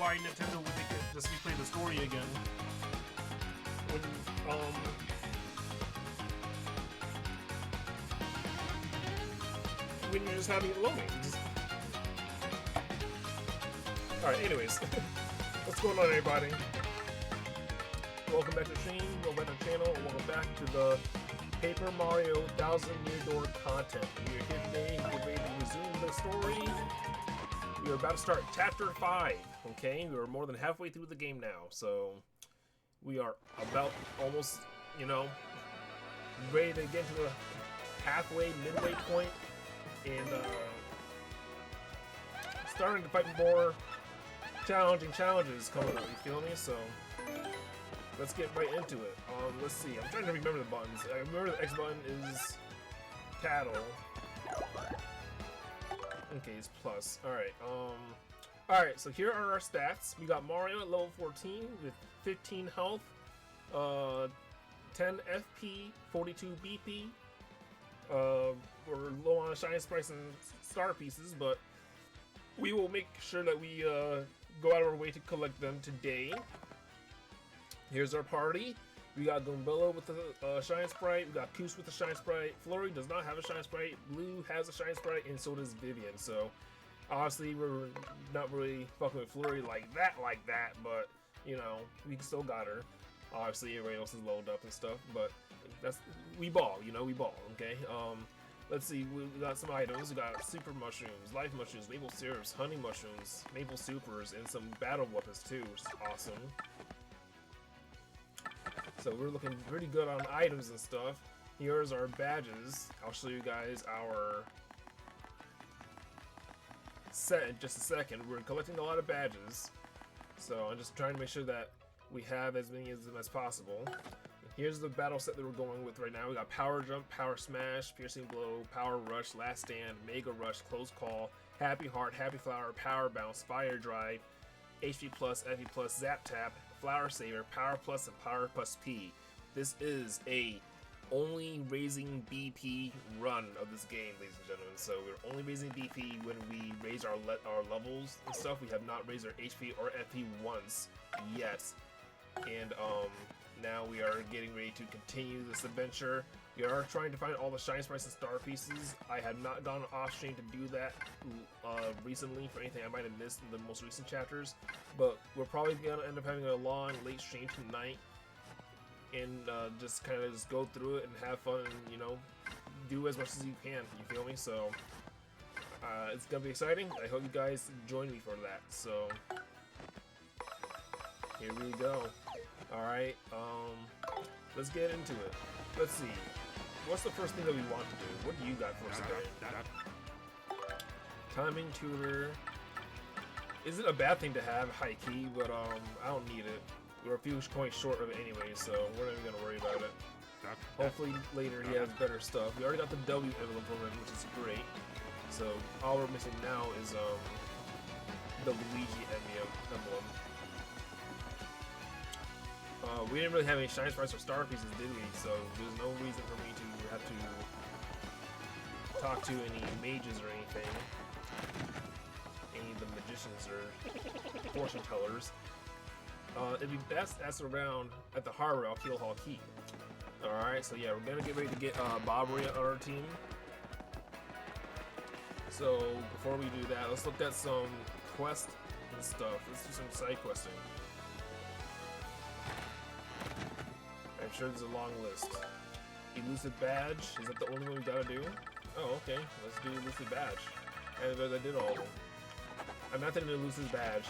why Nintendo would make it just replay the story again. When you're just having it loading. Alright, anyways. What's going on, everybody? Welcome back to the stream, welcome back to the channel, welcome back to the Paper Mario 1000 Year Door content. We are here today, we're ready to resume the story. We are about to start Chapter 5, okay? We are more than halfway through the game now, so we are about almost, you know, ready to get to the halfway, midway point, and starting to fight more challenging challenges coming up, you feel me? So let's get right into it. Let's see, I'm trying to remember the buttons. I remember the X button is paddle. Okay, it's plus. Alright, so here are our stats. We got Mario at level 14 with 15 health, 10 FP, 42 BP. We're low on shiny sprites and star pieces, but we will make sure that we go out of our way to collect them today. Here's our party. We got Goombella with the shine sprite. We got Koos with the shine sprite. Flurry does not have a shine sprite. Blue has a shine sprite, and so does Vivian. So obviously we're not really fucking with Flurry like that, but you know, we still got her. Obviously everybody else is loaded up and stuff, but that's we ball, you know, we ball, okay? Let's see, we got some items. We got super mushrooms, life mushrooms, maple syrups, honey mushrooms, maple supers, and some battle weapons too, which is awesome. So we're looking pretty good on items and stuff. Here's our badges. I'll show you guys our set in just a second. We're collecting a lot of badges, so I'm just trying to make sure that we have as many of them as possible. Here's the battle set that we're going with right now. We got Power Jump, Power Smash, Piercing Blow, Power Rush, Last Stand, Mega Rush, Close Call, Happy Heart, Happy Flower, Power Bounce, Fire Drive, HP Plus, FP Plus, Zap Tap, Flower Saver, Power Plus, and Power Plus P. This is a only raising BP run of this game, ladies and gentlemen. So we're only raising BP when we raise our levels and stuff. We have not raised our HP or FP once yet. And now we are getting ready to continue this adventure. We are trying to find all the shine sprites and star pieces. I have not gone off stream to do that recently for anything I might have missed in the most recent chapters, but we're probably gonna end up having a long late stream tonight and just kind of go through it and have fun and, you know, do as much as you can, you feel me? So it's gonna be exciting. I hope you guys join me for that. So here we go. Alright, let's get into it. Let's see. What's the first thing that we want to do? What do you got for us today? Timing tutor. Isn't a bad thing to have, high key, but I don't need it. We're a few coins short of it anyway, so we're not even gonna worry about it. Hopefully later he has better stuff. We already got the W emblem from him, which is great. So all we're missing now is the Luigi emblem. We didn't really have any shine sprites or star pieces, did we? So there's no reason for me to have to talk to any mages or anything. Any of the magicians or fortune tellers. It'd be best to ask around at the harbor at Keel Hall Key. Alright, so yeah, we're gonna get ready to get Bobbery on our team. So before we do that, let's look at some quests and stuff. Let's do some side questing. I'm sure there's a long list. Elusive Badge, is that the only one we gotta do? Oh, okay, let's do Elusive Badge. And I did all of them. I'm after an Elusive Badge.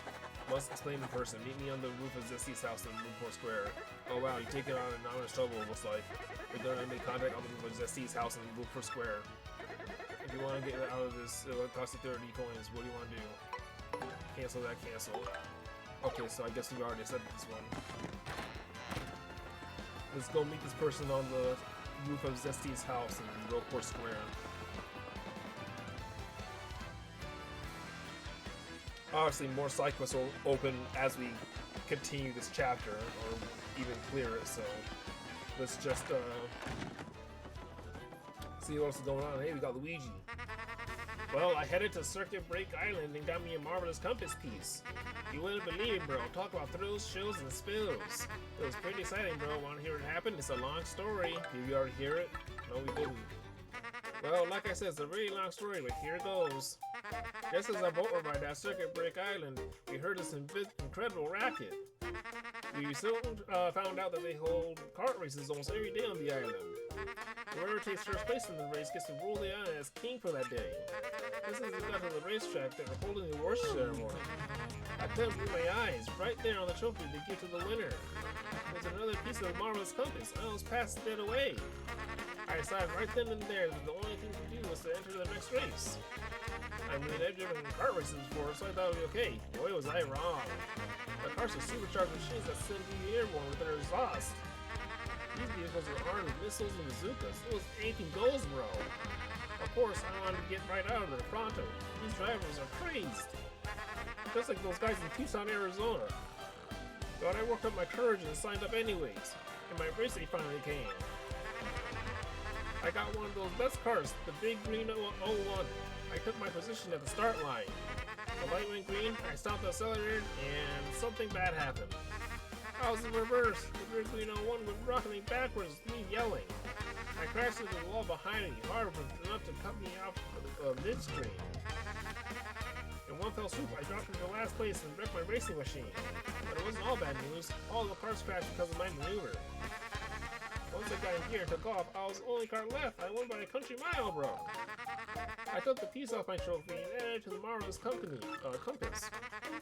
Must explain in person. Meet me on the roof of Zesty's house in Moonport Square. Oh wow, you take it on anonymous trouble, it looks like. We're gonna make contact on the roof of Zesty's house in Moonport Square. If you want to get out of this, it'll cost you 30 coins. What do you want to do? Cancel that, cancel. Okay, so I guess we already said this one. Let's go meet this person on the roof of Zesty's house in Moonport Square. Obviously, more side quests will open as we continue this chapter, or even clear it, so let's just see what else is going on. Hey, we got Luigi. Well, I headed to Circuit Break Island and got me a marvelous compass piece. You wouldn't believe it, bro. Talk about thrills, chills, and spills. It was pretty exciting, bro. Want to hear it happen? It's a long story. Did you already hear it? No, we didn't. Well, like I said, it's a really long story, but here goes. Just as our boat arrived at Circuit Break Island, we heard this incredible racket. We soon found out that they hold kart races almost every day on the island. Whoever takes first place in the race gets to rule the island as king for that day. Just as we got to the racetrack, they were holding the award ceremony. I couldn't believe my eyes. Right there on the trophy they give to the winner. There's another piece of the marvelous compass. I almost passed it away. I decided right then and there that the only thing to do was to enter the next race. I mean, I've driven kart races before, so I thought it would be okay. Boy, was I wrong. The karts are supercharged machines that send you airborne with their exhaust. These vehicles are armed with missiles and bazookas. It was anything goes, bro. Of course, I wanted to get right out of there pronto. These drivers are crazed. Just like those guys in Tucson, Arizona. But I worked up my courage and signed up anyways. And my race day finally came. I got one of those best cars, the big green 01. I took my position at the start line. The light went green, I stopped the accelerator, and something bad happened. I was in reverse. The big green 01 went rocking me backwards with me yelling. I crashed into the wall behind me, hard enough to cut me off midstream. In one fell swoop, I dropped into last place and wrecked my racing machine. But it wasn't all bad news. All the cars crashed because of my maneuver. Once I got in gear and took off, I was the only car left. I won by a country mile, bro. I took the piece off my trophy and added it to the marvelous compass.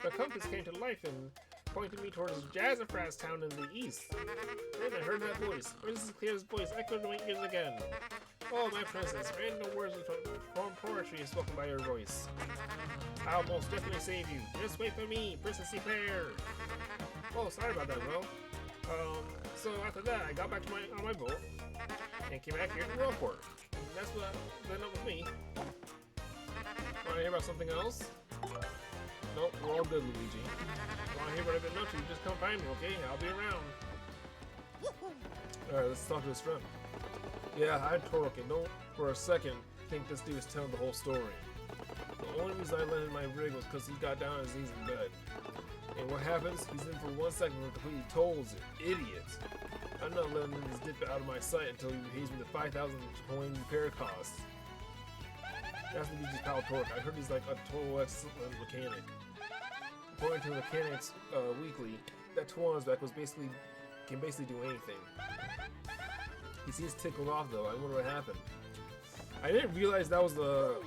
The compass came to life and pointed me towards Jazzafras town in the east. Then I heard that voice. Princess Clear's voice echoed in my ears again. Oh, my princess, random words of poetry is spoken by your voice. I'll most definitely save you. Just wait for me, Princess Claire. Oh, sorry about that, bro. So after that, I got back to on my boat and came back here to Rockport. And that's what ended up with me. Want to hear about something else? Nope, we're all good, Luigi. Want to hear what I've been up to? Just come find me, okay? I'll be around. Alright, let's talk to his friend. Yeah, I'm Torque, and don't for a second think this dude is telling the whole story. The only reason I landed my rig was because he got down on his knees in bed. And what happens? He's in for 1 second and completely tolls it. Idiot. I'm not letting him just dip out of my sight until he pays me the 5,000 coin repair costs. That's Luigi's pal Torque. I heard he's like a total excellent mechanic. According to the Mechanics Weekly, that tool on his back can basically do anything. He seems tickled off though. I wonder what happened. I didn't realize that was a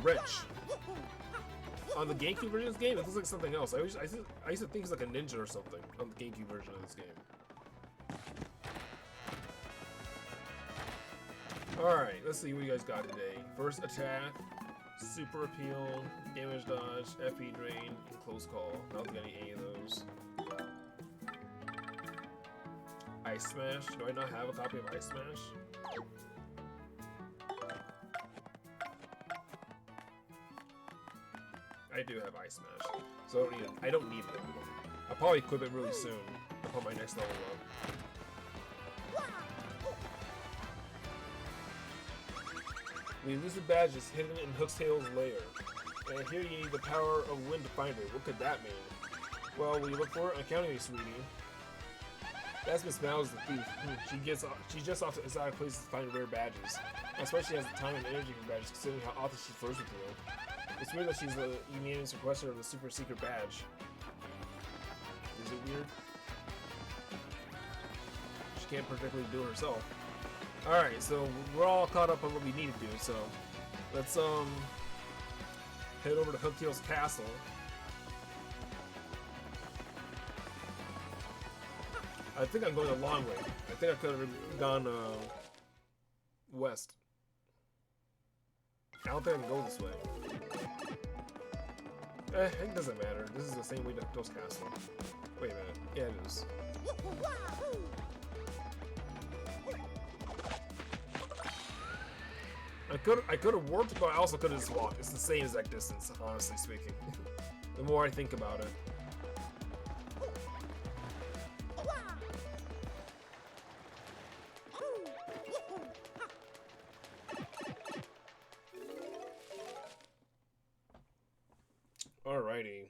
wrench. On the GameCube version of this game, it looks like something else. I used to think it's like a ninja or something on the GameCube version of this game. Alright, let's see what you guys got today. First attack, super appeal, damage dodge, FP drain, and close call. I don't think I need any of those. Ice Smash. Do I not have a copy of Ice Smash? I do have Ice Smash, so I don't need it. I'll probably equip it really soon upon my next level up. The elusive badge is hidden in Hooktail's lair, and here you need the power of wind to find it. What could that mean? Well, will you look for it? Accounting me, sweetie. That's Miss Mal's the thief. She just off to exotic places to find rare badges. Especially has the time and energy for badges, considering how often she flirts with you. It's weird that she's the unanimous requester of the super secret badge. Is it weird? She can't particularly do it herself. Alright, so we're all caught up on what we need to do, so let's head over to Hooktail's castle. I think I'm going the long way. I think I could have gone west. I don't think I can go this way. It doesn't matter. This is the same way to Hooktail's castle. Wait a minute. Yeah, it is. I could have warped, but I also could have just walked. It's the same exact distance, honestly speaking. The more I think about it. Alrighty.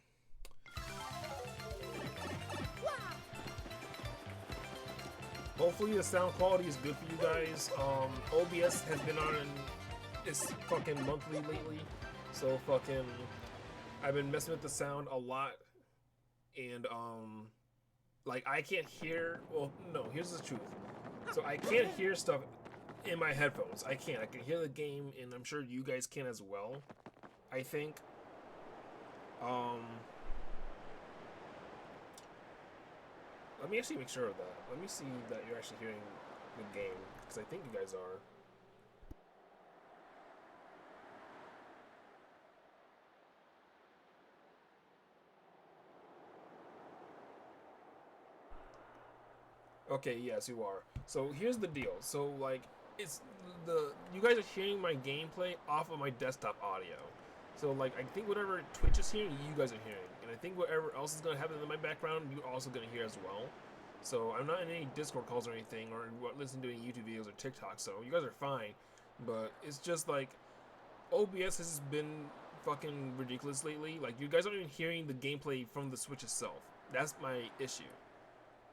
hopefully the sound quality is good for you guys. OBS has been on its fucking monthly lately, so fucking I've been messing with the sound a lot, and like I can't hear. Well, no, here's the truth. So I can't hear stuff in my headphones. I can hear the game, and I'm sure you guys can as well. I think. Let me actually make sure of that. Let me see that you're actually hearing the game, because I think you guys are. Okay, yes, you are. So here's the deal. So like, you guys are hearing my gameplay off of my desktop audio. So like, I think whatever Twitch is hearing, you guys are hearing, and I think whatever else is gonna happen in my background, you're also gonna hear as well. So I'm not in any Discord calls or anything, or listening to any YouTube videos or TikTok. So you guys are fine, but it's just like OBS has been fucking ridiculous lately. Like, you guys aren't even hearing the gameplay from the Switch itself. That's my issue.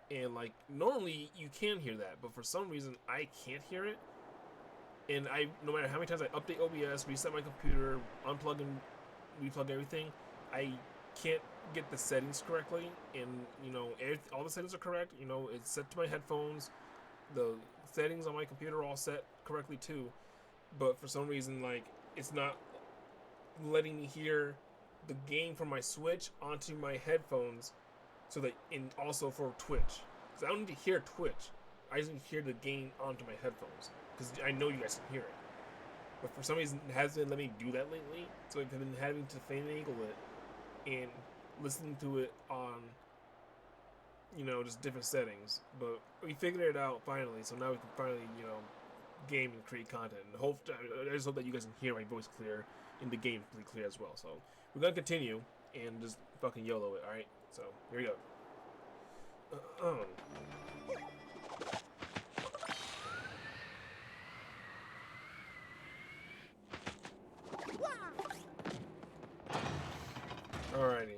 And like, normally you can hear that, but for some reason I can't hear it. And no matter how many times I update OBS, reset my computer, unplug and replug everything, I can't get the settings correctly. And you know, all the settings are correct. You know, it's set to my headphones. The settings on my computer are all set correctly too. But for some reason, like, it's not letting me hear the game from my Switch onto my headphones. So that, and also for Twitch, because I don't need to hear Twitch. I just need to hear the game onto my headphones, because I know you guys can hear it. But for some reason, it hasn't let me do that lately. So I've been having to finagle it and listening to it on, you know, just different settings. But we figured it out finally. So now we can finally, you know, game and create content. And I just hope that you guys can hear my voice clear and the game pretty clear as well. So we're gonna continue and just fucking YOLO it. All right. So here we go. Alrighty.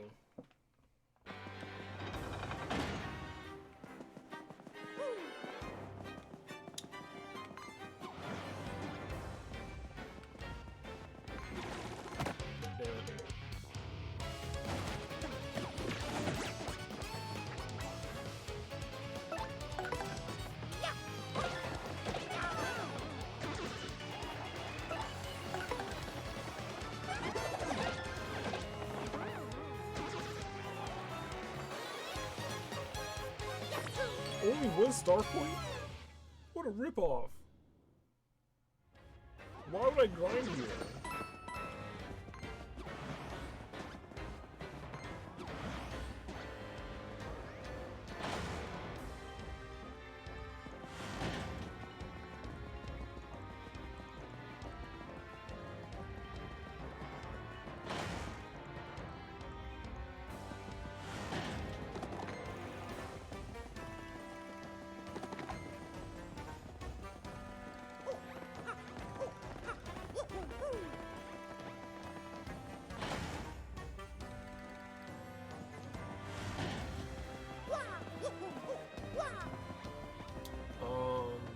Only one star point? What a ripoff. Why would I grind here?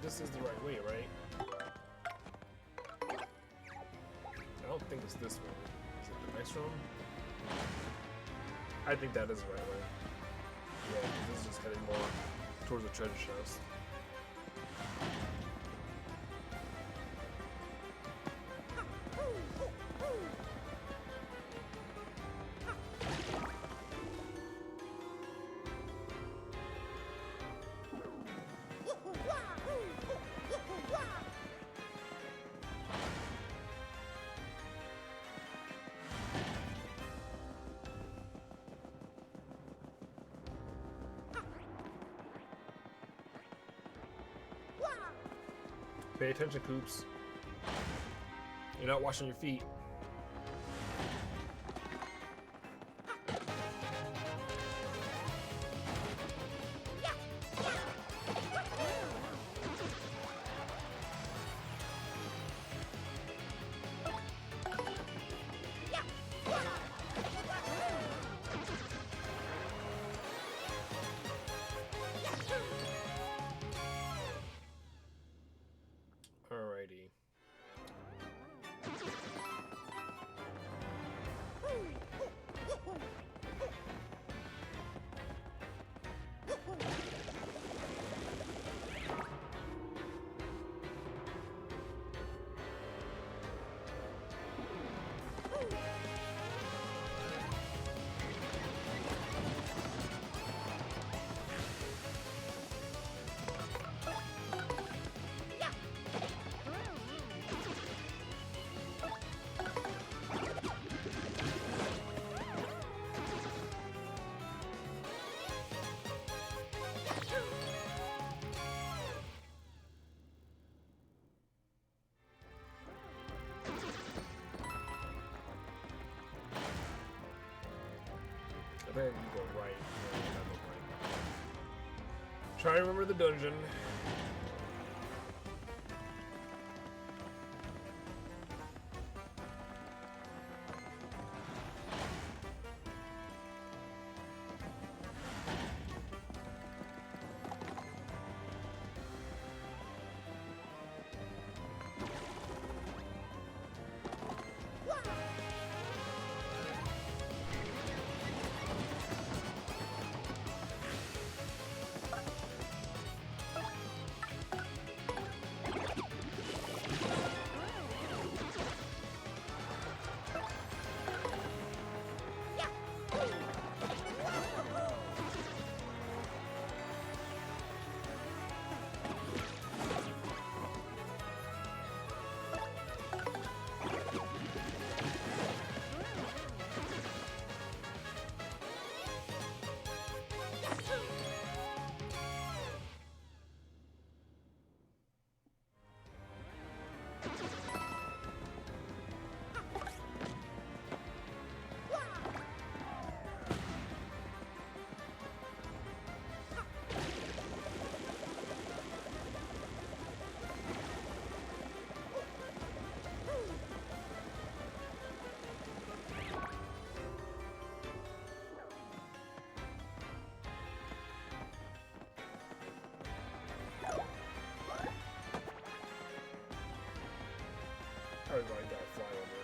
This is the right way, right? I don't think it's this one. Is it the next one? I think that is the right way. Yeah, this is just heading more towards the treasure chest. Pay attention, Coops. You're not washing your feet. TTYD. I bet you go right. No, not go right. Try to remember the dungeon. Everybody got to fly over.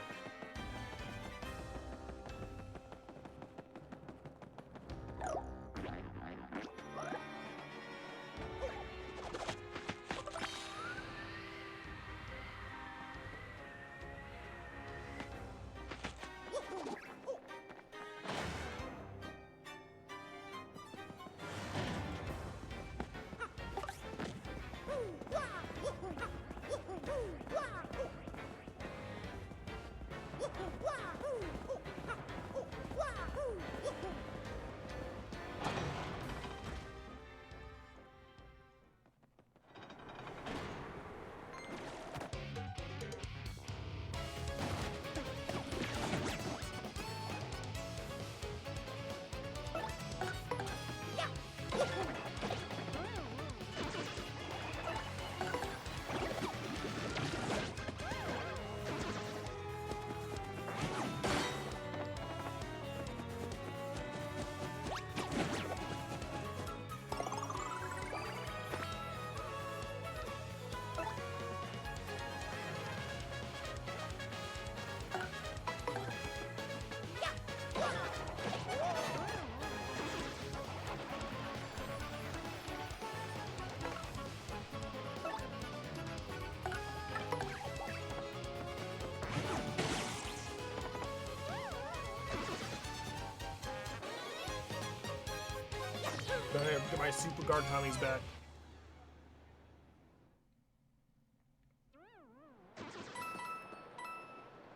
Get my super guard Tommy's back.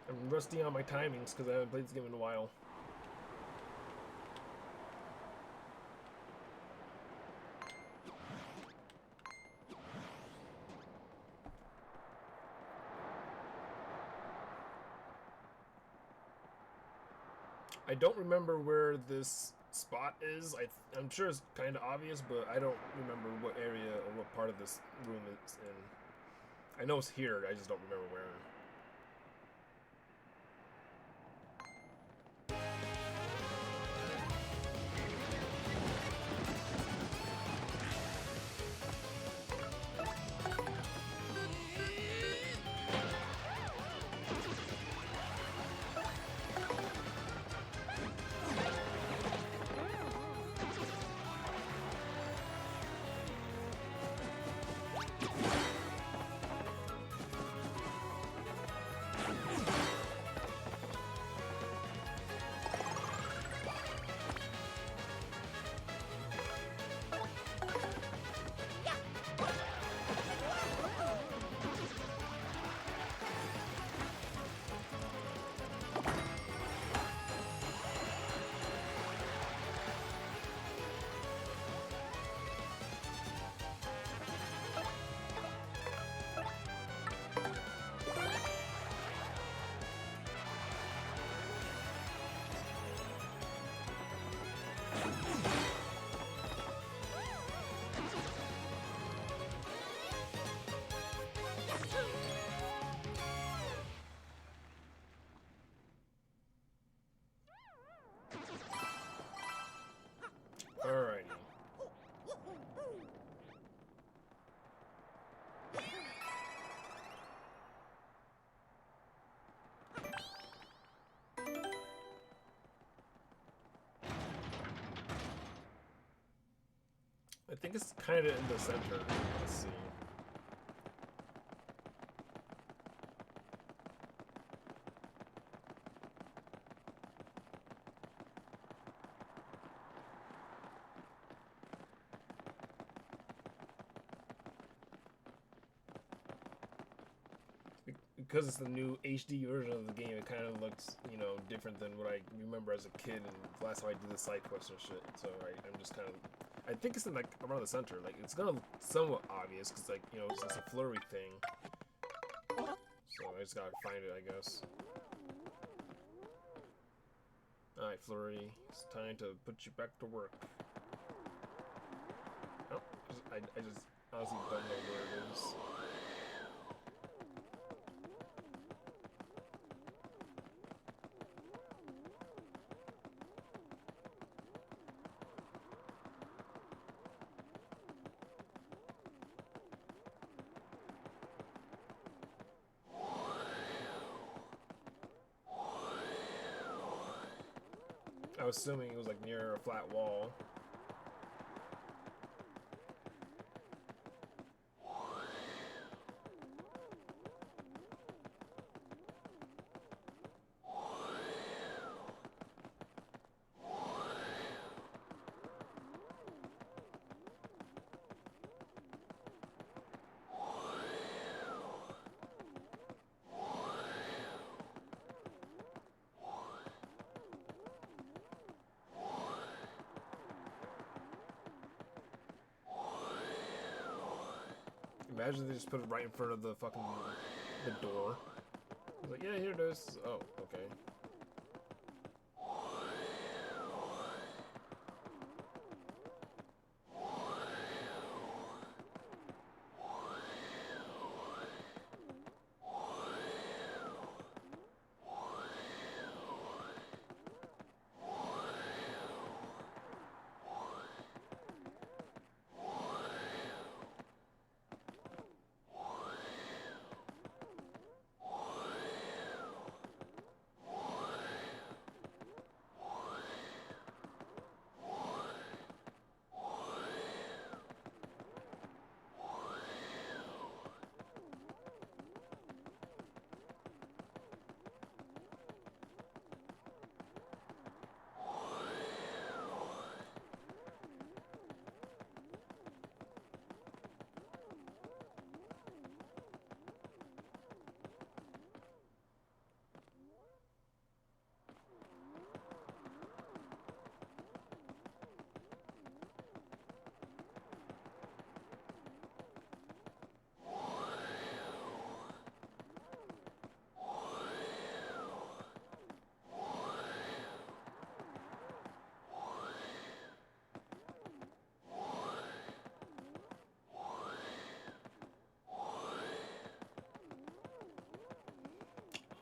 I'm rusty on my timings because I haven't played this game in a while. I don't remember where this spot is. I'm sure it's kind of obvious, but I don't remember what area or what part of this room it's in. I know it's here, I just don't remember where. think it's kind of in the center. Let's see. Because it's the new HD version of the game, it kind of looks, you know, different than what I remember as a kid and the last time I did the side quest and shit. So I'm just kind of, I think it's in like around the center. Like it's gonna look somewhat obvious because like, you know, it's just a flurry thing. So I just gotta find it, I guess. All right, flurry, it's time to put you back to work. Oh, I just honestly don't know where it is. I was assuming it was like near a flat wall. Imagine they just put it right in front of the fucking the door. Like, yeah, here it is. Oh, okay.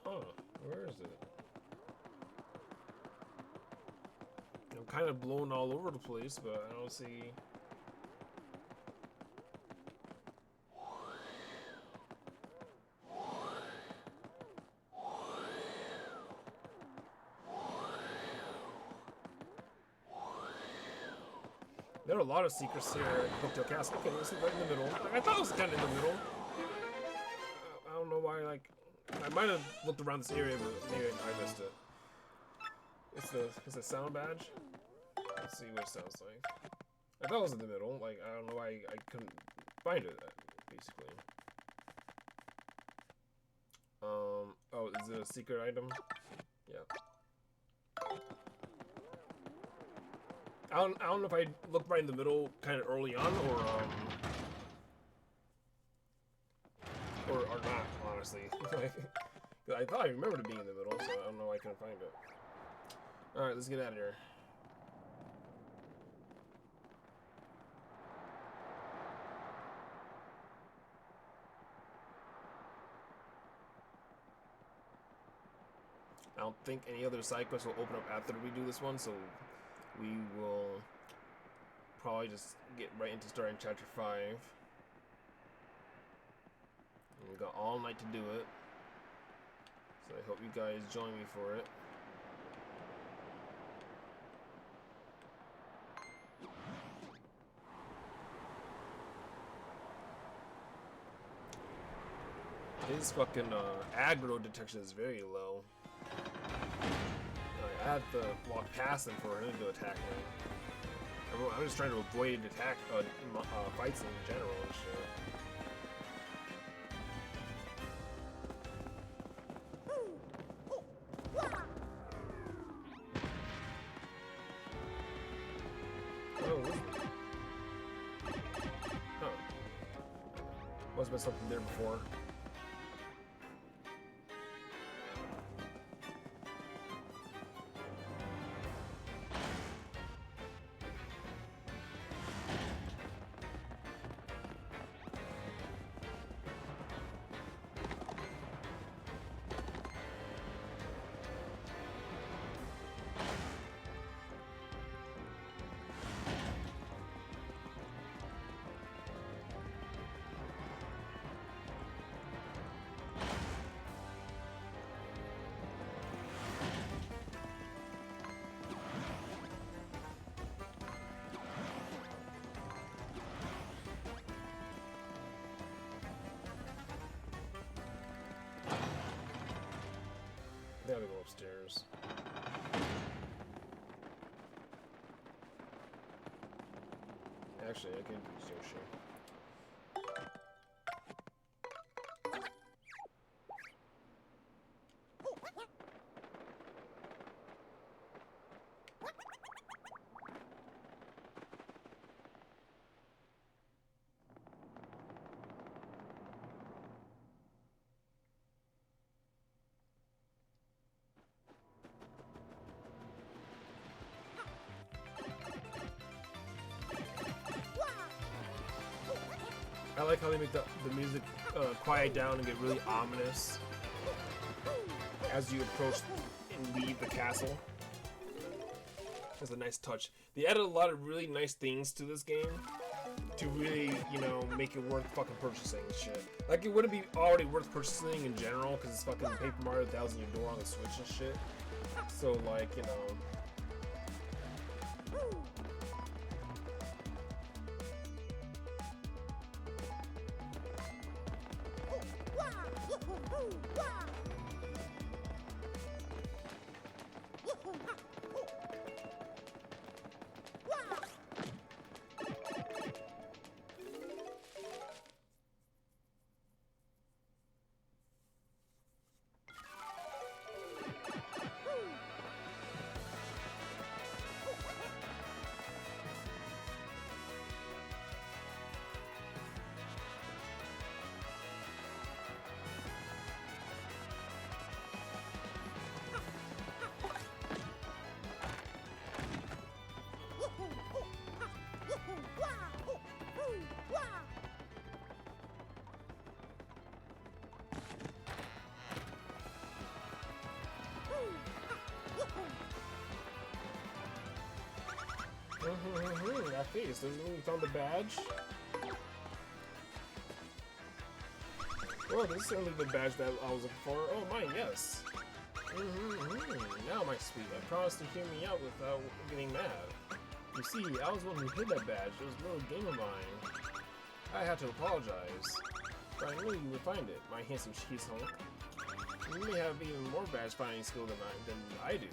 Huh, where is it? I'm kind of blown all over the place, but I don't see... There are a lot of secrets here at Hooktail Castle. Okay, this is right in the middle. Like, I thought it was kind of in the middle. I don't know why, like... I might have looked around this area, but maybe I missed it. It's a sound badge? Let's see what it sounds like. I thought it was in the middle. Like, I don't know why I couldn't find it, basically. Oh, is it a secret item? Yeah. I don't know if I looked right in the middle kind of early on, or not, honestly. I thought I remembered it being in the middle, so I don't know why I couldn't find it. Alright, let's get out of here. I don't think any other side quests will open up after we do this one, so we will probably just get right into starting chapter 5. And we got all night to do it, so I hope you guys join me for it. His fucking aggro detection is very low. I have to walk past him for him to attack me. I'm just trying to avoid attack fights in general and shit. Must have been something there before. Gotta go upstairs. Actually, I can use Yoshi. I like how they make the music quiet down and get really ominous as you approach and leave the castle. That's a nice touch. They added a lot of really nice things to this game to really, you know, make it worth fucking purchasing and shit. Like, it wouldn't be already worth purchasing in general because it's fucking Paper Mario Thousand Year Door on the Switch and shit. So, like, you know. That face. Doesn't mean we found the badge. Well, this is certainly the badge that I was looking for. Oh, mine, yes. Now, my sweet, I promised to hear me out without getting mad. You see, I was the one who hid that badge. It was a little game of mine. I had to apologize. But I knew you would find it, my handsome cheese hunk. You may have even more badge finding skill than I do.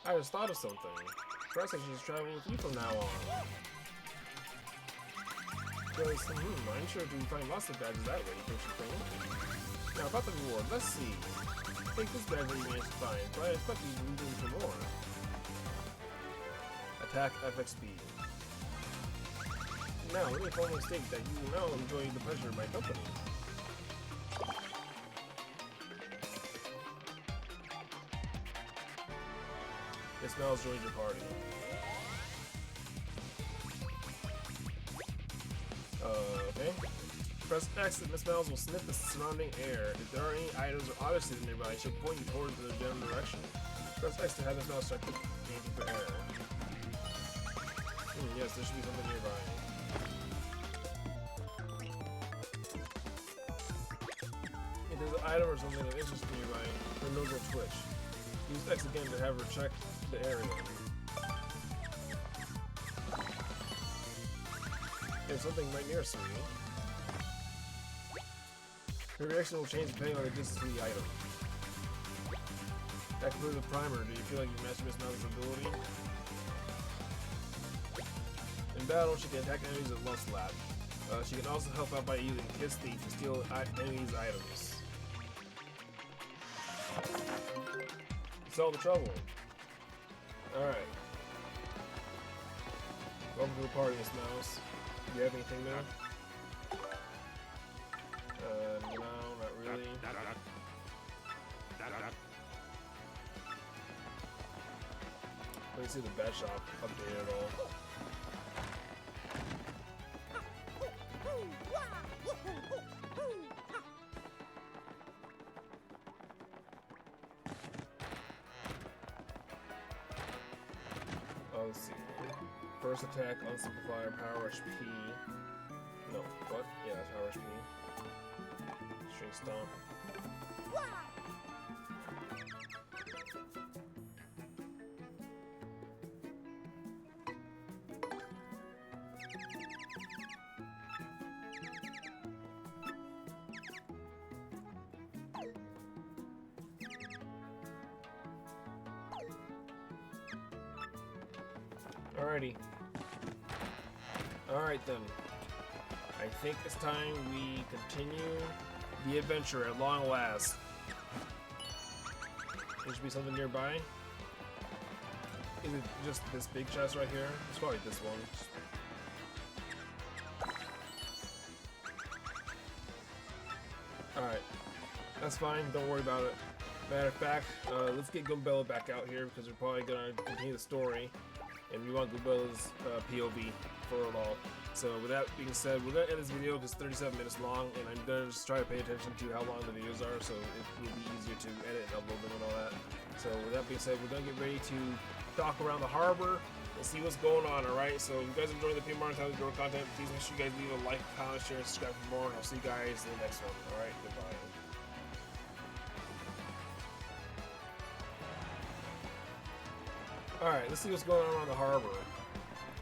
I just thought of something. Perhaps I should just travel with you from now on. Because, I'm sure we find lots of badges that way, don't you think? Now, about the reward, let's see. Take this badge that you managed to find, but I expect you to be doing for more. Attack FXB. Now, let me formally state that you now enjoy the pleasure of my company. Miss Mel's joined your party. Okay. Press X and Miss Mel's will sniff the surrounding air. If there are any items or objects nearby, she'll point you towards the general direction. Press X to have Miss Mel start gazing for air. Yes, there should be something nearby. If there's an item or something of interest nearby, her nose will twitch. Use X again to have her check the area. There's something right near us, sweetie. Your reaction will change depending on the distance from the item. Activate the primer. Do you feel like you mastered Miss Mouse's ability? In battle, she can attack enemies with Love Slap. She can also help out by using Kiss Thief to steal enemies' items. Solve the trouble. Alright. Welcome to the party, Miss Mouse. Do you have anything there? No, not really. Let me see the bat shop updated at all. Oh, let's see. First attack, unsimplifier, power HP. No, what? Yeah, that's power HP. String stomp. Alrighty. Alright then. I think it's time we continue the adventure at long last. There should be something nearby. Is it just this big chest right here? It's probably this one. Alright. That's fine, don't worry about it. Matter of fact, let's get Goombella back out here because we're probably gonna continue the story. And we want Goombella's POV for it all. So with that being said, we're gonna end this video because it's 37 minutes long, and I'm gonna just try to pay attention to how long the videos are, so it will be easier to edit and upload them and all that. So with that being said, we're gonna get ready to dock around the harbor and see what's going on. All right. So if you guys enjoy the PM PST content, please make sure you guys leave a like, comment, share, and subscribe for more. And I'll see you guys in the next one. All right. Goodbye. Alright, let's see what's going on around the harbor.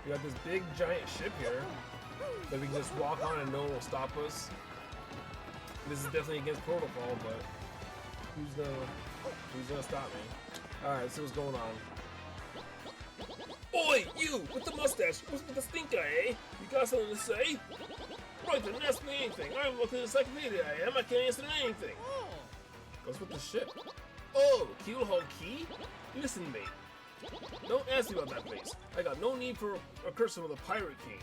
We got this big giant ship here that we can just walk on and no one will stop us. This is definitely against protocol, but who's gonna stop me? Alright, let's see what's going on. Oi, you with the mustache, what's with the stink eye, eh? You got something to say? Right then, ask me anything. I'm looking at the encyclopedia I am. I can't answer anything. What's with the ship? Oh, Keelhaul Key? Listen, mate. Don't ask me about that place. I got no need for a curse of the Pirate King.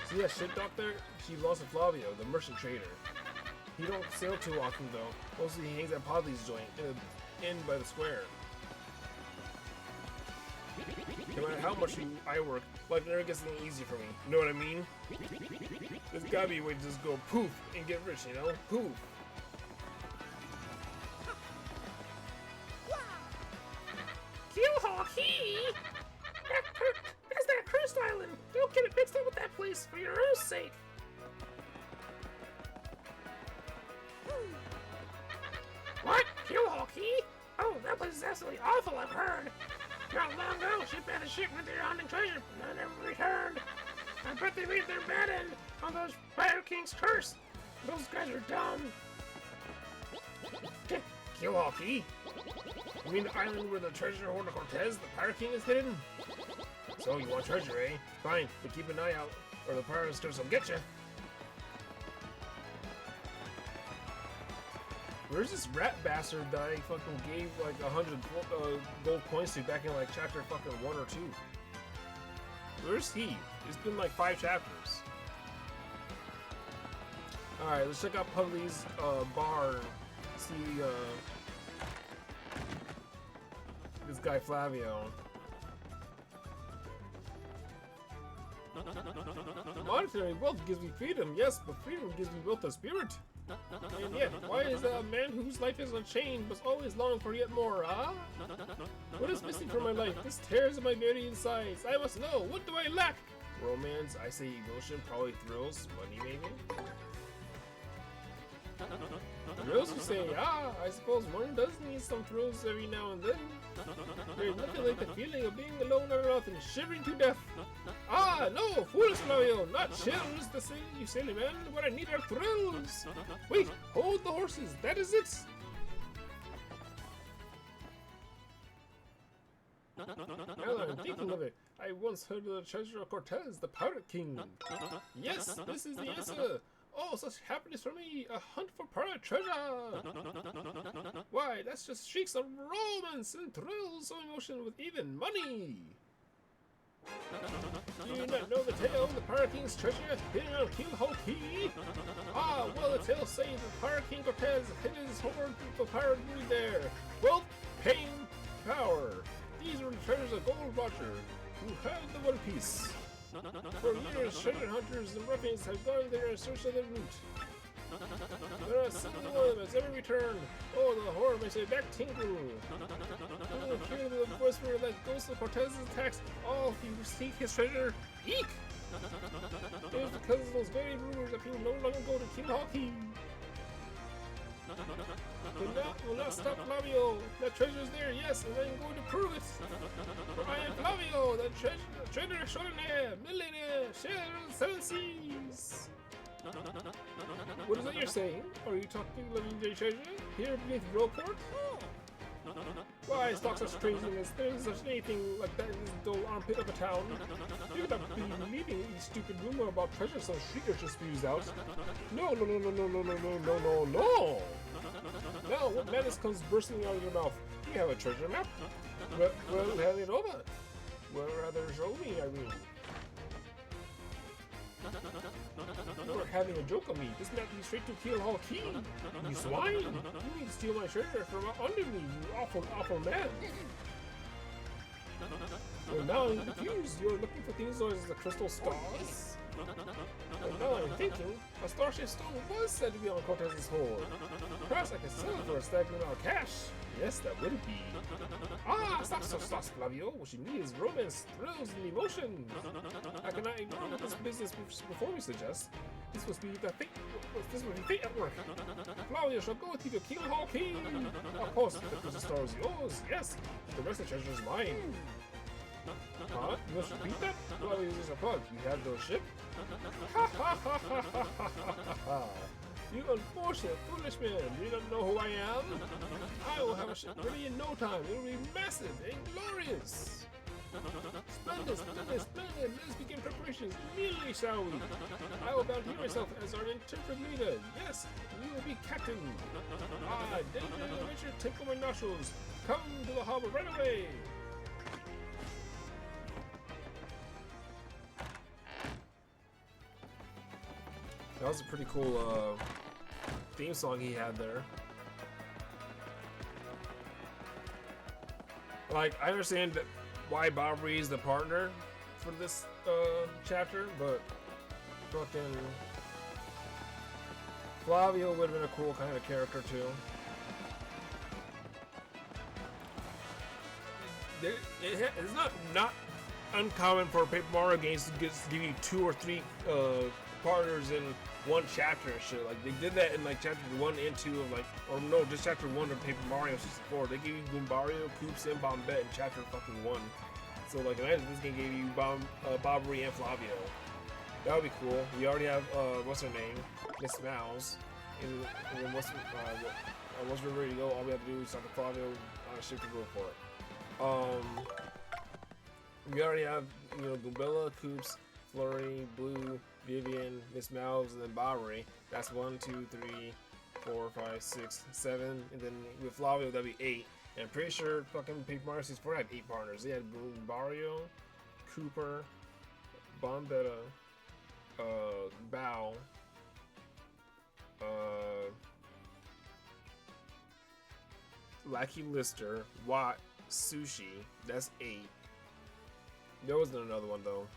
See that ship dock there? She lost to Flavio, the merchant trader. He don't sail too often though. Mostly he hangs at Podley's joint in the inn by the square. No matter how much I work, life never gets any easier for me. You know what I mean? There's gotta be a way to just go poof and get rich, you know? Poof. That's that cursed island! Don't get it mixed up with that place for your own sake! What? Keelhaul Key? Oh, that place is absolutely awful, I've heard! Not long ago, she banned the ship went there hunting treasure, but never returned. I bet they leave their bad end on those Pirate King's curse! Those guys are dumb! Keelhaul Key? You mean the island where the treasure hoard of Cortez, the Pirate King, is hidden? So you want treasure, eh? Fine, but keep an eye out, or the pirates curse will get you. Where's this rat bastard that I fucking gave like 100 gold coins to back in like chapter fucking 1 or 2? Where's he? It's been like 5 chapters. Alright, let's check out Pudley's bar and see this guy Flavio. Monetary wealth gives me freedom, yes, but freedom gives me both a spirit. And yet, why is a man whose life is unchained but always long for yet more, huh? What is missing from my life? This tears at my very insides. I must know, what do I lack? Romance, I say emotion, probably thrills, money maybe? Thrills, you say, I suppose one does need some thrills every now and then. There's nothing like the feeling of being alone on earth and shivering to death. Ah, no, foolish Flavio, not chills, you silly man. What I need are thrills. Wait, hold the horses, that is it. Now that I'm thinking of it, I once heard of the treasure of Cortez, the pirate king. Yes, this is the answer. Oh, such happiness for me! A hunt for pirate treasure! Why, that's just shrieks of romance and thrills of emotion with even money! Do you not know the tale of the Pirate King's treasure hidden on Keelhaul Key? Ah, well, the tales say the Pirate King Cortez hid his hoard of pirate booty there. Wealth, fame, power. These were the treasures of Gold Roger, who had the One Piece. For years, treasure hunters and ruffians have gone there in search of the root. Not a single one of them has ever returned. Oh, the horror makes my back tingle. You will hear the whisper like ghosts of Cortez's attacks. Oh, if you seek his treasure, eek! It was because of those very rumors that he will no longer go to Keelhaul Key. Will not stop Flavio. That treasure is there, yes, and I'm going to prove it. For I am Flavio, the treasure extraordinaire, millionaire, sharer of the seven seas. What is that you're saying? Are you talking legendary treasure here beneath Roleport? Why talk such craziness? There isn't such anything like that in this dull armpit of a town. You would not be believing any stupid rumor about treasure some shrieker just spews out. No. Now, what madness comes bursting out of your mouth? You have a treasure map? Well, hand it over. Well, rather show me, I mean. You're having a joke on me. This map leads straight to Keelhaul Key. You swine! You need to steal my treasure from under me, you awful man. Well, now I'm confused. You're looking for things known as the crystal stars? Well, now I'm thinking, a star-shaped stone was said to be on Cortez's hoard. Perhaps I could sell it for a staggering amount of cash. Yes, that would be. Ah, stop, Flavio. What you need is romance, thrills, and emotion. I cannot ignore what this business before me suggests. This must be fate at work. Flavio shall go with you to Keelhaul Key. Of course, the crystal star is yours. Yes, the rest of the treasure is mine. Huh? You must repeat that? Flavio is a plug. You have no ship? Ha. You unfortunate, foolish man! Do you not know who I am? I will have a ship ready in no time. It will be massive and glorious! Splendid! Let's begin preparations immediately, shall we? I will volunteer myself as our interpretive leader. Yes, we will be captain. Ah, danger and adventure tickle my nostrils. Come to the harbor right away! That was a pretty cool theme song he had there. Like, I understand why Bobby is the partner for this chapter, but fucking Flavio would have been a cool kind of character too. It's not uncommon for Paper Mario games to give you 2 or 3 partners in one chapter and shit. Like, they did that in like chapter 1 and 2 of like, or no, just chapter 1 of Paper Mario 64. They gave you Goombario, Koops, and Bombette in chapter fucking 1. So like, imagine this game gave you Bobbery and Flavio. That would be cool. We already have what's her name, Miss Mouse, and then once we're ready to go, all we have to do is talk to Flavio on a ship to go for it. We already have, you know, Goombella, Koops, Flurry, Blue, Vivian, Miss Mouse, and then Bobbery. That's 1, 2, 3, 4, 5, 6, 7, and then with Flavio that'd be 8. And I'm pretty sure fucking Paper Mario 64 had 8 partners. They had Goombario, Cooper, Bombetta, Bow, Lackey Lister, Watt, Sushi. That's 8. There wasn't another one though.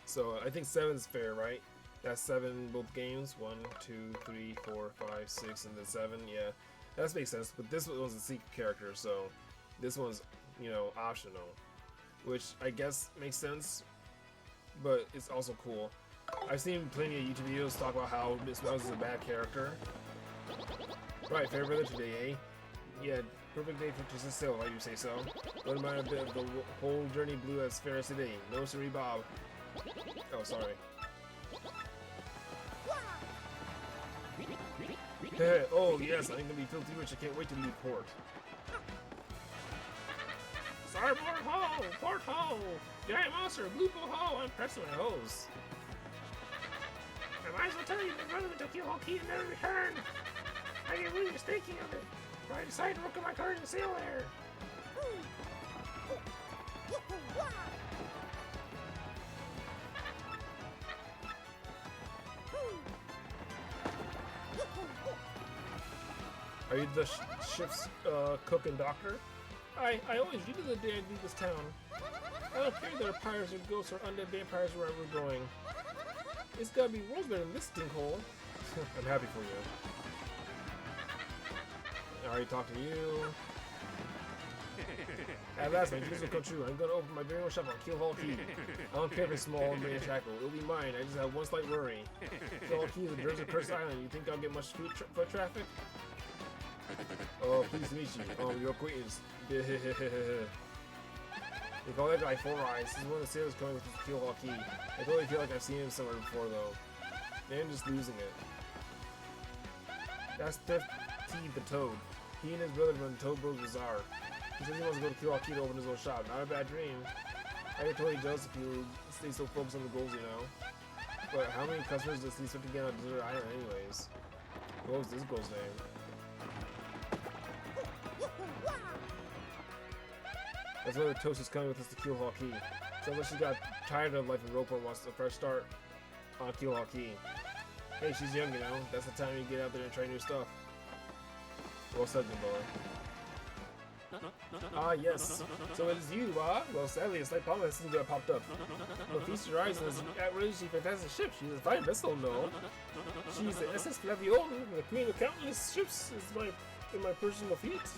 So I think 7 is fair, right? That's 7 both games. 1, 2, 3, 4, 5, 6, and then 7. Yeah, that makes sense. But this one was a secret character, so this one's, you know, optional, which I guess makes sense. But it's also cool. I've seen plenty of YouTube videos talk about how Miss Mouse is a bad character. Right, fair brother today, eh? Yeah, Perfect day for to sail, why you say so? Don't mind a bit of the whole journey blue as fair as today. No siree, Bob. Oh, sorry. Oh yes, I'm gonna be filthy rich. I can't wait to leave port. Sorry, port ho! Port ho! Giant monster, blue ho! I'm pressing my hose. I might as well tell you, my brother took you whole key and never returned. I get really just thinking of it. So I decided to look at my card and sail there. Are you the ship's cook and doctor? I always read it the day I leave this town. I don't care if there are pirates or ghosts or undead vampires wherever we're going. It's gotta be worlds better than this stinkhole. I'm happy for you. I already talked to you. At last, my dreams will come true. I'm gonna open my very own shop on Kill Hall Key. I don't care if it's small and made shackle. It'll be mine. I just have one slight worry. Kill Hall Key is the dregs of Curse Island. You think I'll get much foot traffic? Oh, pleased to meet you. Your acquaintance. They call that guy Four Eyes. He's one of the sailors coming with his Kill Hall Key. I totally feel like I've seen him somewhere before, though. Man, just losing it. That's Thief the Toad. He and his brother run Toad Bros Bazaar. He says he wants to go to Kill Hall Key to open his own shop. Not a bad dream. I get totally jealous if you stay so focused on the goals, you know. But how many customers does he expect to get on Desert Island, anyways? What was this girl's name? That's why the Toast is coming with us to Kill Hall Key. Sounds like she got tired of life in Roper and wants to fresh start on Kill Hall Key. Hey, she's young, you know. That's the time you get out there and try new stuff. Well said, good boy. Ah, yes. So it is you, Well, sadly, a slight problem hasn't popped up. But feast your eyes on this outrageously fantastic ship. She's a fine vessel, no. She's the SS Flavion, the queen of countless ships, in my personal feat.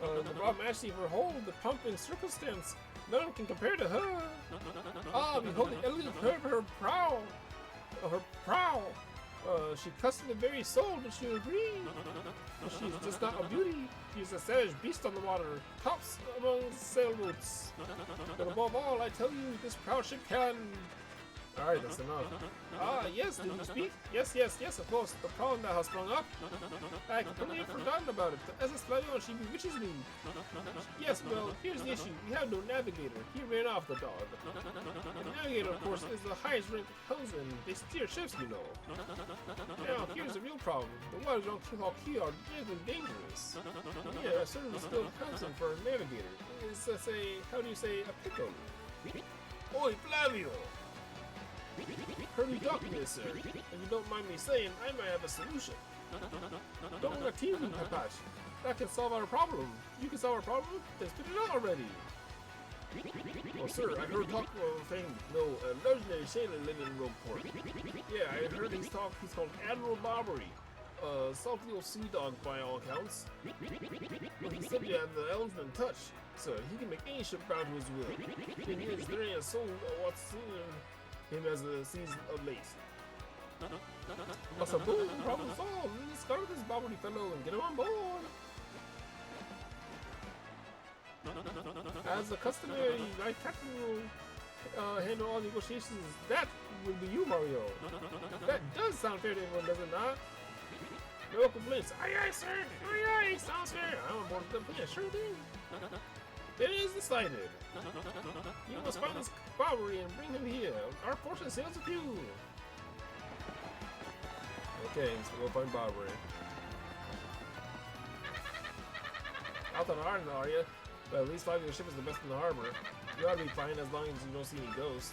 The raw majesty of her hull, the pomp and circumstance, none can compare to her. Ah, behold the elegant curve of her prow. She cuts in the very soul, don't you agree? She's just not a beauty. She's a savage beast on the water, tops among sailboats. But above all, I tell you, this proud ship can. Alright, that's enough. Ah, yes, do you speak? Yes, of course. The problem that has sprung up. I completely forgotten about it. The SS Flavion, she bewitches me. Yes, well, here's the issue. We have no navigator. He ran off the dog. The navigator, of course, is the highest ranked helmsman. They steer ships, you know. Now, here's the real problem. The waters around Kill Hall Key are really dangerous. Yeah, I certainly still handsome for a navigator. It's how do you say, a pickle? Oi, Flavio! Heard me talking to you, sir. If you don't mind me saying, I might have a solution. Don't let tease me, Papash. That can solve our problem. You can solve our problem? Then spit it out already. Well, sir, I heard talk of a thing, a legendary sailor living in Rogueport. Yeah, I heard he's called Admiral Barbary. Salty old sea dog by all accounts. But he said you have the helmsman touch, so he can make any ship bow to his will. Thing is, there ain't a soul what's seen him as a season of late. So boom, problem solved. Let's start this Barbary fellow and get him on board. As a customary, my captain will handle all negotiations. That will be you, Mario. That does sound fair to everyone, does it not? No complaints. Aye, sir. Aye, sounds fair. I'm on board with the plan. Sure thing. It is decided. You must find this Barbary and bring him here. Our fortune sails with you. Okay, so we'll find Barbary. Out on the island, are you? But at least 5 of your ship is the best in the harbor. You ought to be fine as long as you don't see any ghosts.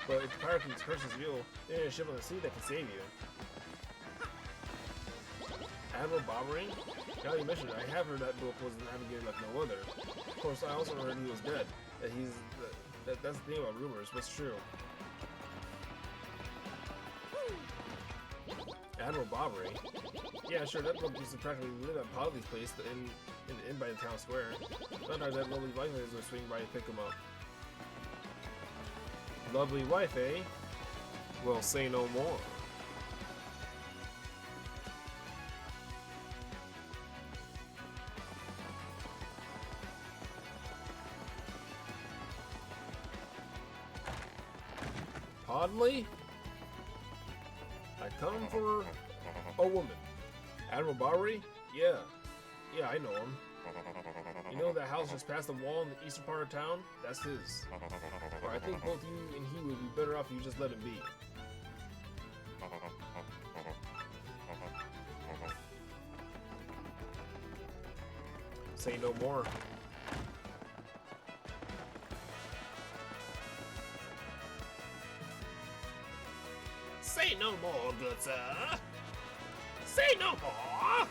But if the pirate keeps curses real, there ain't a ship on the sea that can save you. Admiral Barbary? Now you mentioned it, I have heard that book was a navigator like no other. Of course, I also heard he was dead. That that's the thing about rumors, what's true. Admiral Barbary? Yeah, sure, that book used to practically live at Polly's place in by the town square. Sometimes that lovely wife would swing by and pick him up. Lovely wife, eh? Well, say no more. Oddly, I come for a woman. Admiral Bari? Yeah. Yeah, I know him. You know that house just past the wall in the eastern part of town? That's his. Or I think both you and he would be better off if you just let him be. Say no more. Say no more, good sir. Say no more.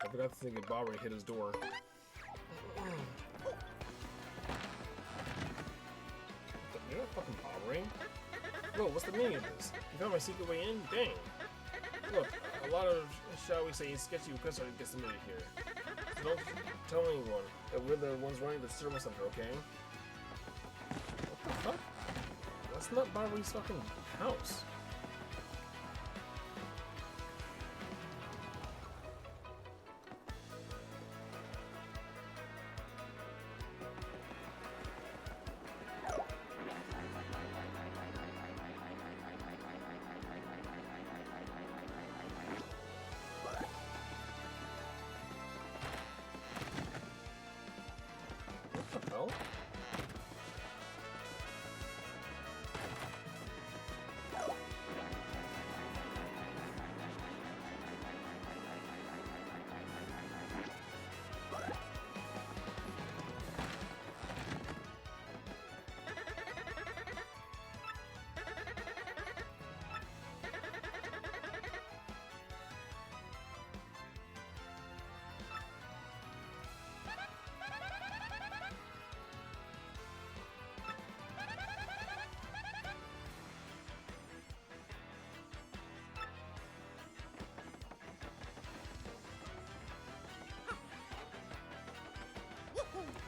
I forgot to think if Bobby hit his door. You're not fucking bothering. Whoa, what's the meaning of this? You found my secret way in? Dang. Look, a lot of, shall we say, sketchy requests are to get submitted here. So don't tell anyone that we're the ones running the server center, okay? What the fuck? That's not Bobby's fucking house. What the hell?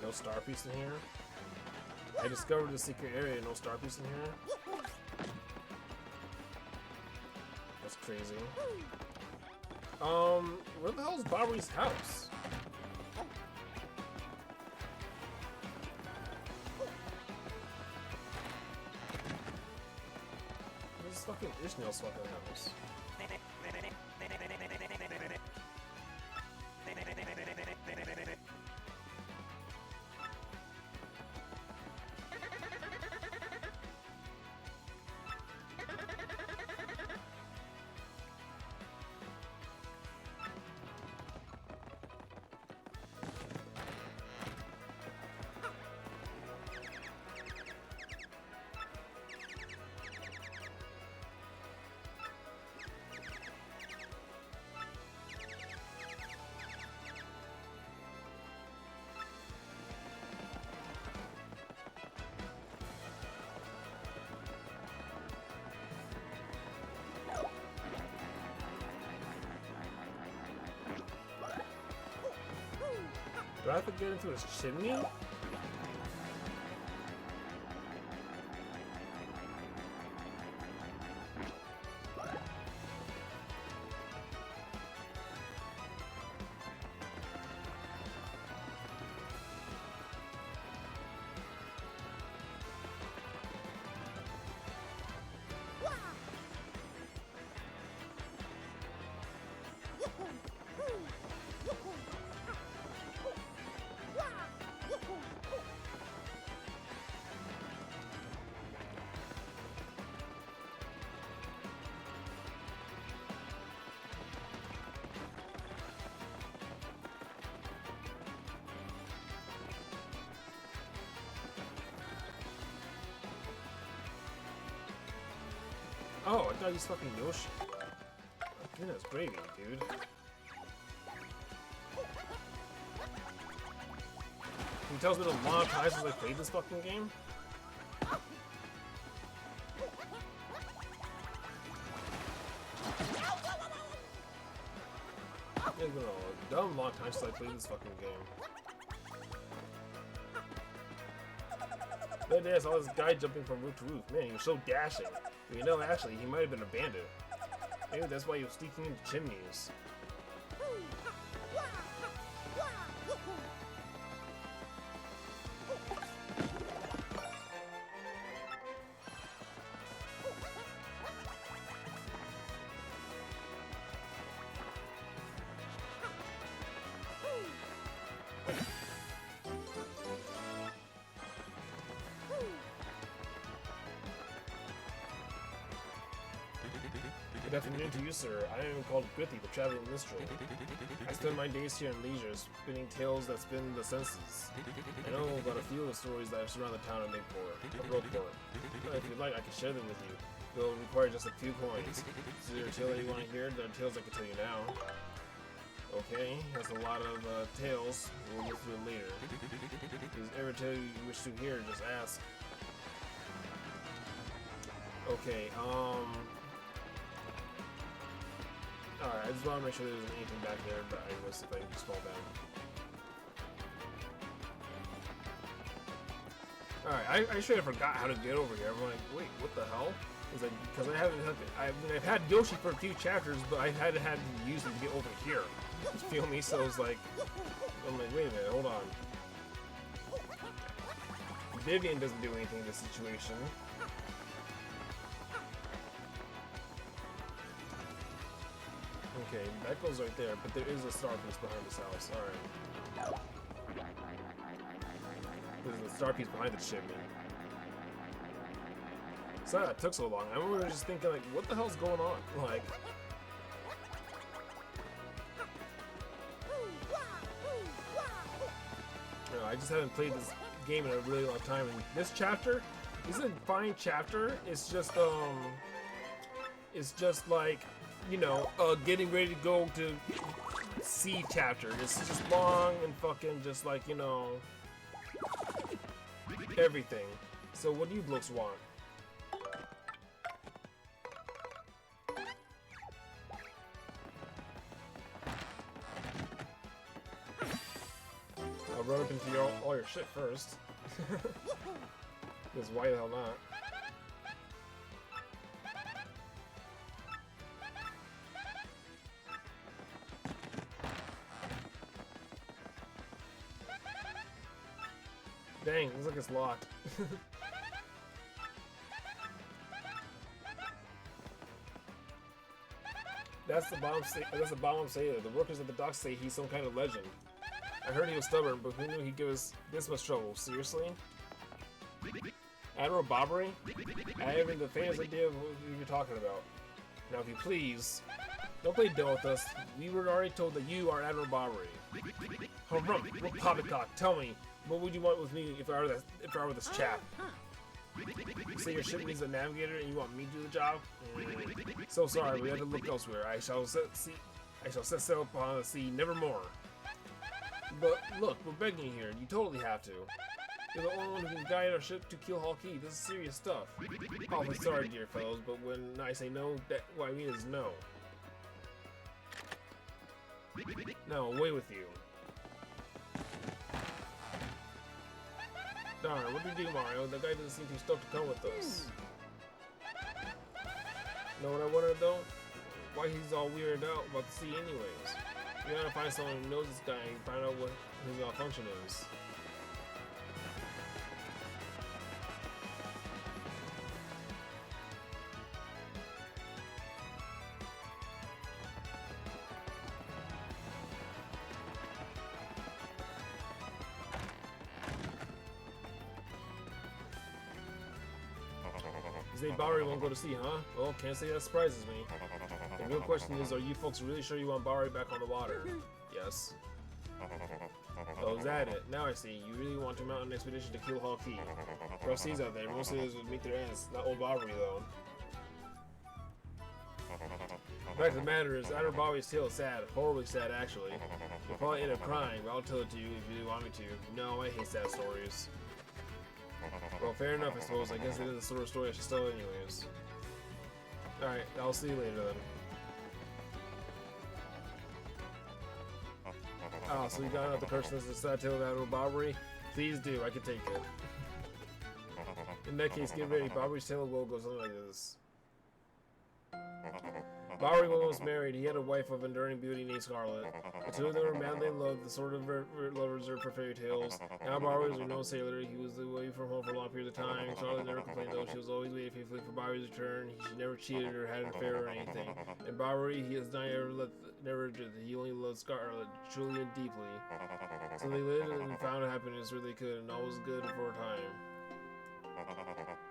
No star piece in here. I discovered the secret area, no star piece in here. That's crazy. Where the hell is Bobby's house? fucking Ishmael's fucking house? Do I have to get into his chimney? Oh, I thought he's fucking Yoshi. Goodness gravy, dude. He tells me the long time since I played this fucking game. It's been a dumb long time since I played this fucking game. The other day I saw this guy jumping from roof to roof. Man, he was so dashing. But you know, actually, he might have been a bandit. Maybe that's why he was sneaking into chimneys. Good afternoon to you, sir. I am called Grithy, the traveling minstrel. I spend my days here in leisure, spinning tales that spin the senses. I know about a few of the stories that surround the town of Mayport. If you'd like, I can share them with you. They'll require just a few coins. Is there a tale that you want to hear? There are tales I can tell you now. Okay, that's a lot of tales. We'll go through it later. If there's ever a tale you wish to hear, just ask. Okay, alright, I just want to make sure there isn't anything back there, but I guess if I can just fall down. Alright, I straight up forgot how to get over here. I'm like, wait, what the hell? It's like, because I haven't had, I've had Yoshi for a few chapters, but I hadn't had to use it to get over here. You feel me? So it's like, I'm like, wait a minute, hold on. Vivian doesn't do anything in this situation. Okay, that goes right there, but there is a star piece behind this house. Alright. There's a star piece behind the chimney. Sorry that took so long. I remember just thinking, like, what the hell's going on? Like... No, I just haven't played this game in a really long time, and this chapter is a fine chapter. It's just like, you know, getting ready to go to C chapter. It's just long and fucking just like, you know, everything. So what do you blokes want? I'll run up into all your shit first. Because why the hell not? Dang, looks like it's locked. That's the bomb sailor. The workers at the dock say he's some kind of legend. I heard he was stubborn, but who knew he'd give us this much trouble? Seriously? Admiral Bobbery? I haven't the faintest idea of what you're talking about. Now, if you please, don't play dumb with us. We were already told that you are Admiral Bobbery. Harumph, what poppycock? Tell me, what would you want with me if I were this chap? You say your ship needs a navigator and you want me to do the job? So sorry, we had to look elsewhere. I shall set sail upon the sea nevermore. But look, we're begging you here. You totally have to. You're the only one who can guide our ship to Keelhaul Key. This is serious stuff. Awfully sorry, dear fellows, but when I say no, what I mean is no. Now, away with you. Darn, what do you do, Mario? That guy doesn't seem too stoked to come with us. Know what I wonder, though? Why he's all weirded out about the sea anyways. We gotta find someone who knows this guy and find out what his malfunction is. You say Bobbery won't go to sea, huh? Well, can't say that surprises me. The real question is, are you folks really sure you want Bobbery back on the water? Yes. Oh, is that it? Now I see. You really want to mount an expedition to Keelhaul Key. Rough seas out there. Most of those would meet their ends. Not old Bobbery, though. The fact of the matter is, Admiral Bobby's tale is sad. Horribly sad, actually. You'll probably end up crying, but I'll tell it to you if you want me to. No, I hate sad stories. Well, fair enough, I suppose. I guess it is the sort of story I should tell anyways. Alright, I'll see you later then. Oh, so you got out the curse of the sad tale of Admiral Bobbery? Please do, I can take it. In that case, get ready. Bobbery's tale will go something like this. Bobbery was married. He had a wife of enduring beauty named Scarlet. The two of them were madly in love, the sort of love reserved for fairy tales. Now Bobbery was a known sailor. He was away from home for a long period of time. Scarlet never complained though. She was always waiting faithfully for Bobbery's return. She never cheated or had an affair or anything. And Bobbery, he has never did. He only loved Scarlet truly and deeply. So they lived and found happiness where they could, and all was good for a time.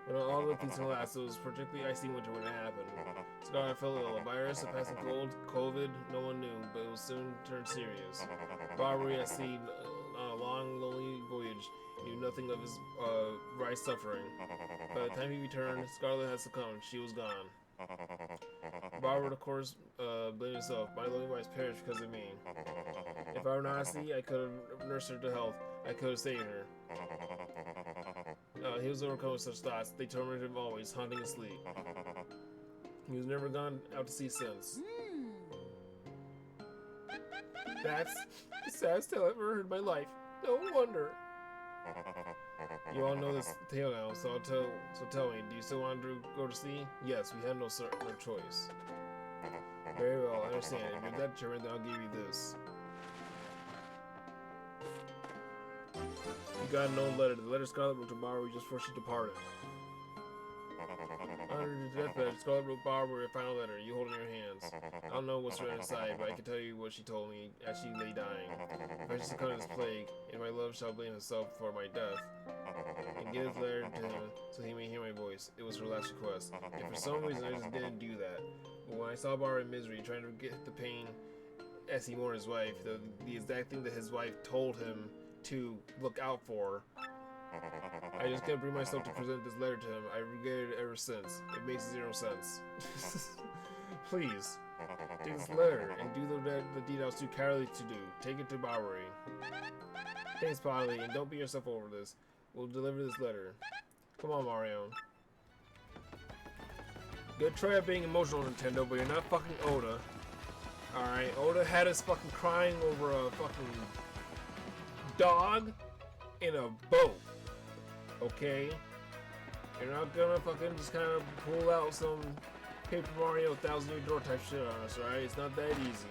When all the things last, it was particularly icy winter when it happened. Scarlet fell ill. A virus, a passing cold, COVID, no one knew, but it was soon turned serious. Bobbery at sea on a long, lonely voyage knew nothing of his bride's suffering. By the time he returned, Scarlet had succumbed. She was gone. Bobbery, of course, blamed himself. My lonely wife perished because of me. If I were not at sea, I could have nursed her to health. I could have saved her. He was overcome with such thoughts. They tormented him always, haunting his sleep. He was never gone out to sea since. That's the saddest tale I've ever heard in my life. No wonder. You all know this tale now, so tell me, do you still want to go to sea? Yes, we had no choice. Very well, I understand. If you're that determined, then I'll give you this. You got an old letter. The letter Scarlet wrote to Bobbery just before she departed. Under her deathbed, Scarlet wrote Bobbery a final letter. You hold it in your hands. I don't know what's written inside, but I can tell you what she told me as she lay dying. If I succumb to this plague, and my love shall blame himself for my death. And give this letter to him so he may hear my voice. It was her last request. And for some reason, I just didn't do that. But when I saw Bobbery in misery, trying to get the pain as he mourned his wife, the exact thing that his wife told him to look out for, I just couldn't bring myself to present this letter to him. I regretted it ever since. It makes zero sense. Please, take this letter and do the deed I was too cowardly to do. Take it to Bobbery. Thanks, Polly, and don't beat yourself over this. We'll deliver this letter. Come on, Mario. Good try at being emotional, Nintendo, but you're not fucking Oda. Alright, Oda had us fucking crying over a fucking dog in a boat. Okay? You're not gonna fucking just kind of pull out some Paper Mario 1,000-year door type shit on us, right? It's not that easy.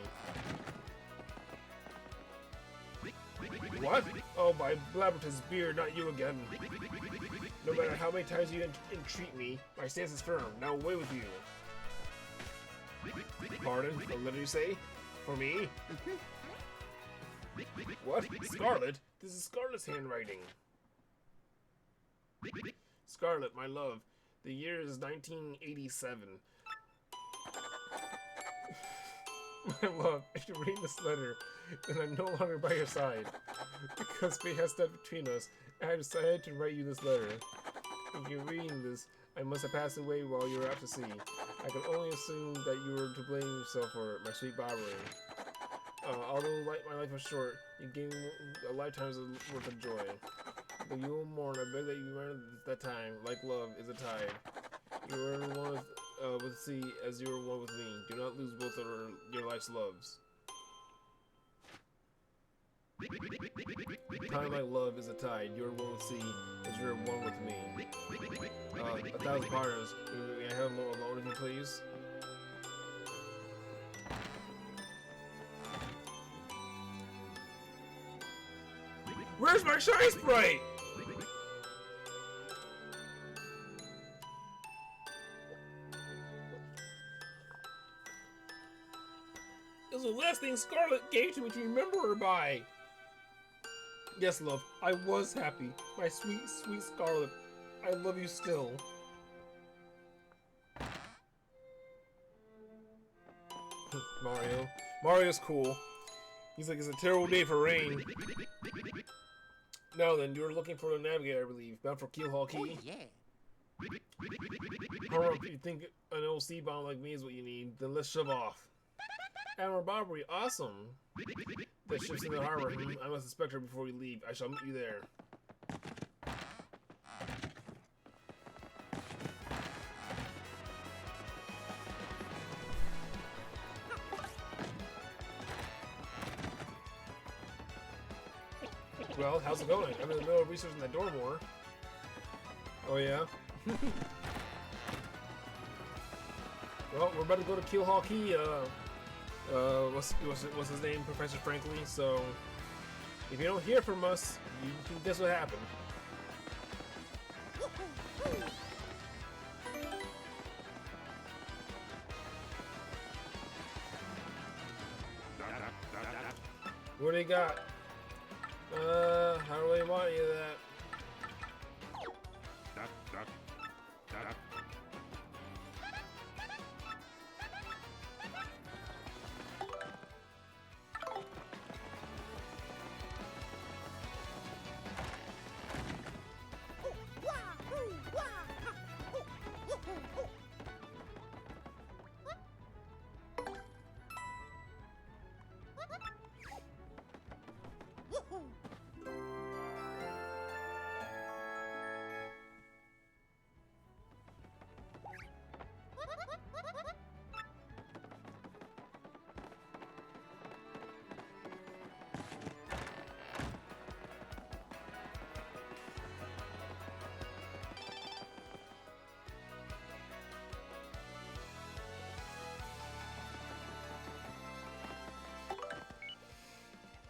What? Oh, my Blabberton's beard, not you again. No matter how many times you entreat me, my stance is firm. Now away with you. Pardon? What letter you say? For me? What? Scarlet? This is Scarlet's handwriting. Scarlet, my love. The year is 1987. My love, if you're reading this letter, then I'm no longer by your side. Because fate has stood between us, I have decided to write you this letter. If you're reading this, I must have passed away while you were out to sea. I can only assume that you were to blame yourself for it, my sweet Barbary. Although my life was short, you gave me a lifetime's worth of joy. But you will mourn, I beg that you remember that time, like love is a tide. You were one with the sea as you were one with me. Do not lose both of your life's loves. Time like love is a tide. You are one with the sea as you are one with me. 1,000 pardons. May I have a moment alone with you, please? Where's my Shy Sprite? It was the last thing Scarlet gave to me to remember her by. Yes, love, I was happy. My sweet, sweet Scarlet. I love you still. Mario. Mario's cool. He's like, it's a terrible day for rain. Now then, you're looking for the navigator, I believe. Bound for Keelhaul Key? Oh, yeah. Alright, if you think an old sea bomb like me is what you need, then let's shove off. Admiral Barbary, awesome. That ship's in the harbor. I must inspect her before we leave. I shall meet you there. Well, how's it going? I'm in the middle of researching that door more. Oh yeah? Well, we're about to go to Keelhaul Key, what's his name? Professor Frankly, so if you don't hear from us, you can guess what happened. What do you got? I don't really want any of that.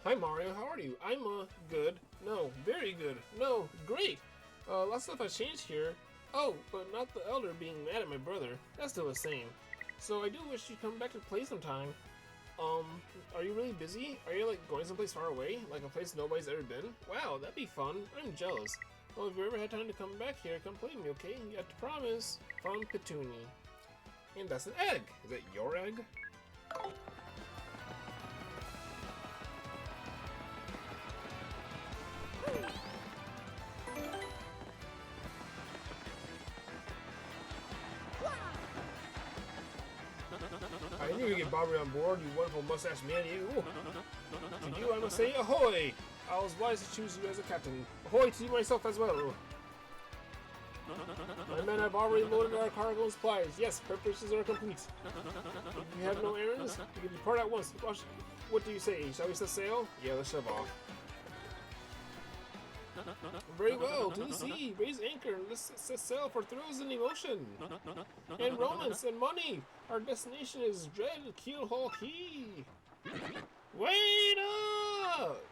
Hi Mario, how are you? I'm good. No, very good. No, great. Lots of stuff has changed here. Oh, but not the elder being mad at my brother. That's still the same. So I do wish you'd come back to play sometime. Are you really busy? Are you like going someplace far away? Like a place nobody's ever been? Wow, that'd be fun. I'm jealous. Well, if you ever had time to come back here, come play with me, okay? You have to promise. From Petuni. And that's an egg. Is that your egg? I knew you'd get Bobby on board, you wonderful mustache man, you. To you, I must say, ahoy! I was wise to choose you as a captain. Ahoy to you myself as well. My men have already loaded our cargo and supplies. Yes, preparations are complete. If you have no errands, you can depart at once. What do you say? Shall we set sail? Yeah, let's shove off. Very well, to the sea, raise anchor, and let's set sail for thrills and emotion. And romance and money. Our destination is Dread Keelhaul Key. Wait up!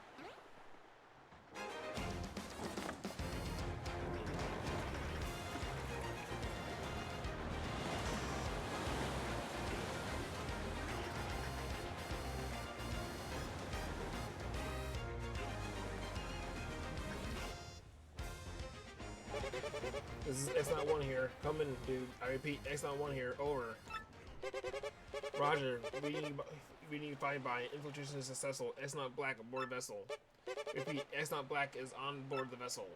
This is X-Not-1 here. Come in, dude. I repeat, X-Not-1 here. Over. Roger. We need to find by. Infiltration is successful. X-Not-Black aboard vessel. Repeat, X-Not-Black is on board the vessel.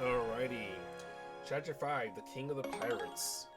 Alrighty. Chapter 5, The King of the Pirates.